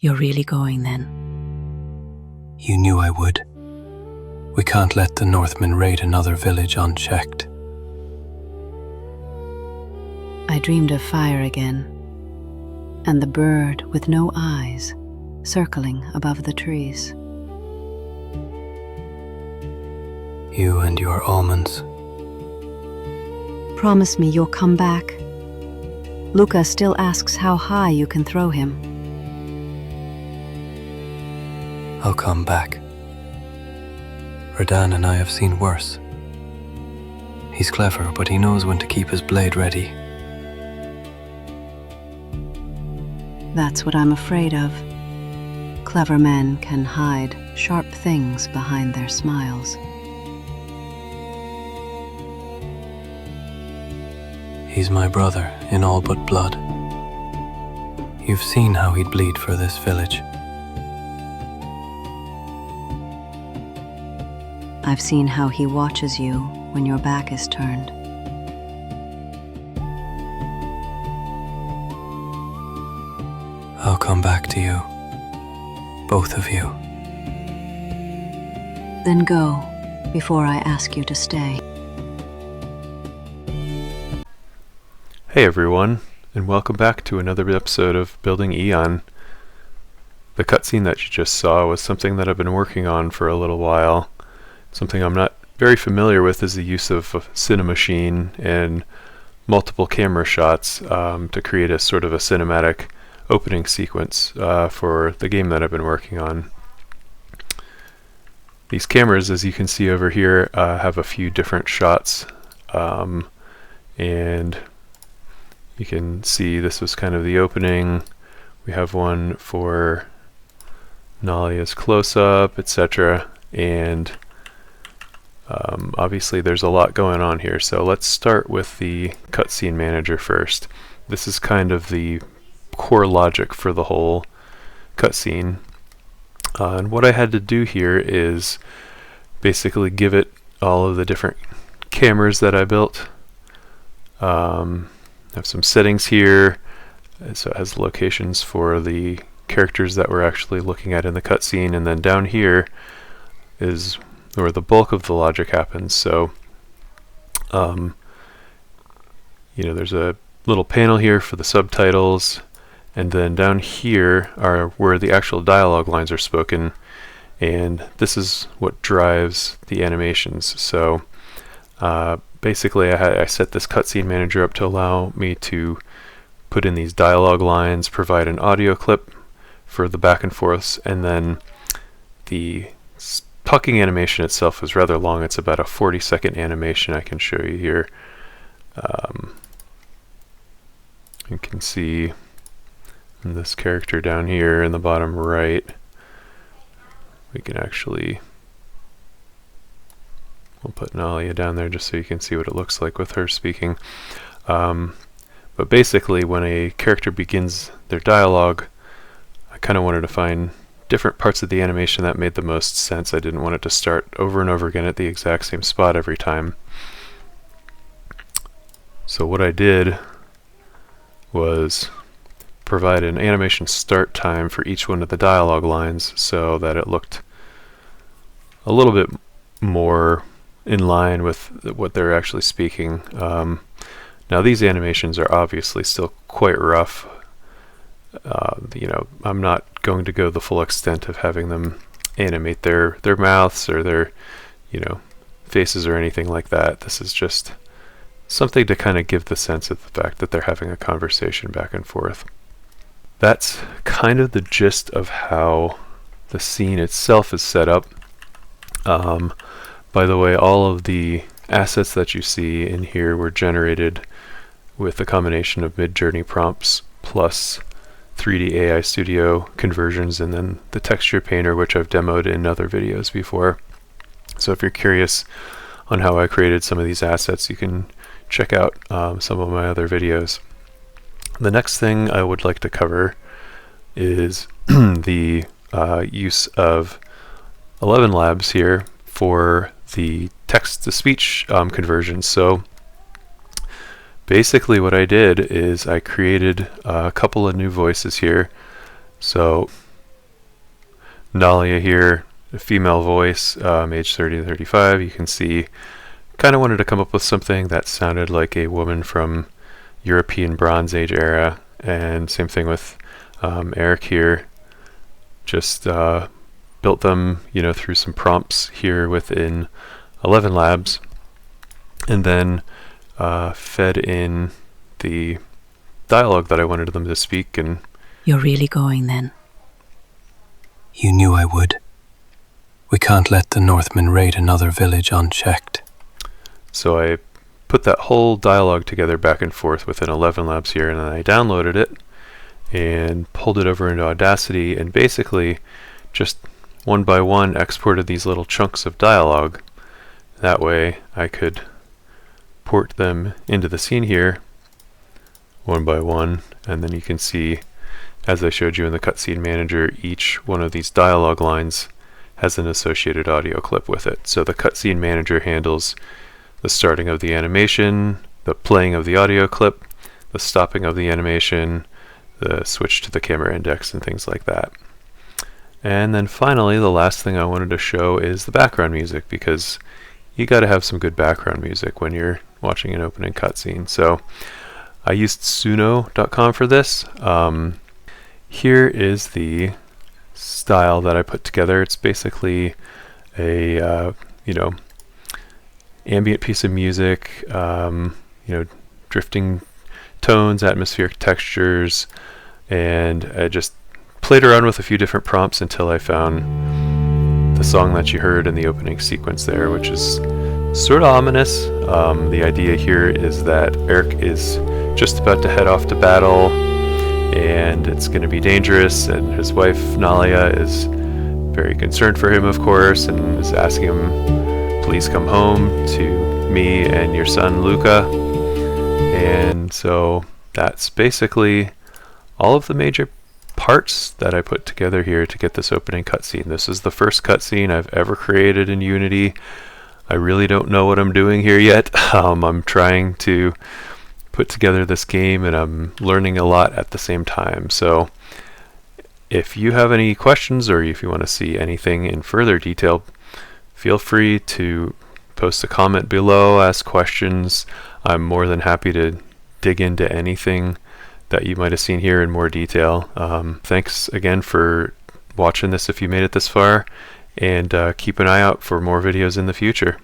You're really going then? You knew I would. We can't let the Northmen raid another village unchecked. I dreamed of fire again, and the bird with no eyes circling above the trees. You and your almonds. Promise me you'll come back. Luca still asks how high you can throw him. I'll come back. Radan and I have seen worse. He's clever, but he knows when to keep his blade ready. That's what I'm afraid of. Clever men can hide sharp things behind their smiles. He's my brother in all but blood. You've seen how he'd bleed for this village. I've seen how he watches you when your back is turned. I'll come back to you. Both of you. Then go, before I ask you to stay. Hey everyone, and welcome back to another episode of Building Aeon. The cutscene that you just saw was something that I've been working on for a little while. Something I'm not very familiar with is the use of Cinemachine and multiple camera shots to create a sort of a cinematic opening sequence for the game that I've been working on. These cameras, as you can see over here, have a few different shots, and you can see this was kind of the opening. We have one for Nalia's close-up, etc. And obviously there's a lot going on here, so let's start with the cutscene manager first. This is kind of the core logic for the whole cutscene. And what I had to do here is basically give it all of the different cameras that I built. I have some settings here, so it has locations for the characters that we're actually looking at in the cutscene, and then down here is where the bulk of the logic happens. So there's a little panel here for the subtitles, and then down here are where the actual dialogue lines are spoken, and this is what drives the animations. So basically I set this cutscene manager up to allow me to put in these dialogue lines, provide an audio clip for the back and forths, and then the talking animation itself is rather long. It's about a 40-second animation I can show you here. You can see this character down here in the bottom right. We can actually, we'll put Nalia down there just so you can see what it looks like with her speaking. But basically when a character begins their dialogue, I kind of wanted to find different parts of the animation that made the most sense. I didn't want it to start over and over again at the exact same spot every time. So what I did was provide an animation start time for each one of the dialogue lines so that it looked a little bit more in line with what they're actually speaking. Now these animations are obviously still quite rough. I'm not going to go the full extent of having them animate their mouths or their faces or anything like that. This is just something to kind of give the sense of the fact that they're having a conversation back and forth. That's kind of the gist of how the scene itself is set up. By the way, all of the assets that you see in here were generated with a combination of Mid-Journey prompts plus 3D AI Studio conversions, and then the texture painter, which I've demoed in other videos before. So if you're curious on how I created some of these assets, you can check out some of my other videos. The next thing I would like to cover is the use of ElevenLabs here for the text-to-speech conversion. So basically what I did is I created a couple of new voices here. So Nalia here, a female voice, age 30 to 35. You can see, kind of wanted to come up with something that sounded like a woman from European Bronze Age era, and same thing with Eric here. Just built them, through some prompts here within ElevenLabs, and then fed in the dialogue that I wanted them to speak. And You're really going then? You knew I would. We can't let the Northmen raid another village unchecked. so I put that whole dialogue together back and forth within ElevenLabs here, and then I downloaded it and pulled it over into Audacity, and basically just one by one exported these little chunks of dialogue. That way I could port them into the scene here one by one, and then you can see, as I showed you in the cutscene manager, each one of these dialogue lines has an associated audio clip with it. So the cutscene manager handles the starting of the animation, the playing of the audio clip, the stopping of the animation, the switch to the camera index, and things like that. And then finally, the last thing I wanted to show is the background music, because you got to have some good background music when you're watching an opening cutscene. So I used Suno.com for this. Here is the style that I put together. It's basically a ambient piece of music, drifting tones, atmospheric textures, and I just played around with a few different prompts until I found the song that you heard in the opening sequence there, which is sort of ominous. The idea here is that Eric is just about to head off to battle, and it's going to be dangerous, and his wife Nalia is very concerned for him, of course, and is asking him, please come home to me and your son Luca. And so that's basically all of the major parts that I put together here to get this opening cutscene. This is the first cutscene I've ever created in Unity. I really don't know what I'm doing here yet. I'm trying to put together this game, and I'm learning a lot at the same time. So if you have any questions, or if you want to see anything in further detail, feel free to post a comment below, ask questions. I'm more than happy to dig into anything that you might have seen here in more detail. Thanks again for watching this if you made it this far, and keep an eye out for more videos in the future.